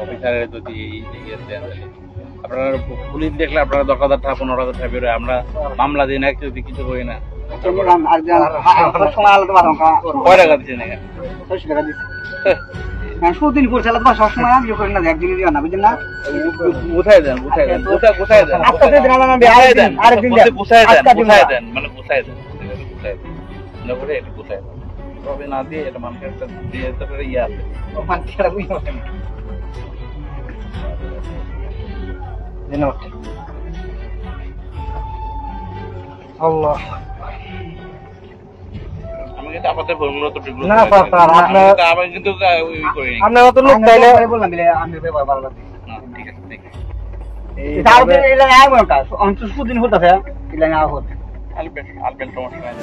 অফিসারের যদি আপনারা পুলিশ দেখলে আপনারা 10,000 টাকা 15,000 টাকা বেরোয়, আমরা মামলা দিই না যদি কিছু করি না। কয় টাকা দিচ্ছেন এখানে? 600 টাকা দিচ্ছি। সুদিন পড়ছে সবসময় আমি করি না, একদিন দিও না, বুঝলেন না? গুছাই দেন, গুছাই দেন, গুছাই দেন, আজকে দিন আরেকদিন গুছাই দেন, গুছাই দেন, মানে গুছাই দেন, গুছাই দেন না করে এটা গুছাই দেন। তবে না দিয়ে এটা মানুষের একটা দিয়ে তারপরে ইয়ে আছে আল্লাহ। আমি কিন্তু আমাদের মূলত না স্যার, আমি কিন্তু করি আপনি অত লোক চাইলে বললাম দিলে আমি ব্যবহার ভালো লাগবে। ঠিক আছে, ঠিক আছে। তাহলে এলা আয় বলকা অন্তত সুদিন হতাছে এলা না হতে আলবেন সমস্যা নাই।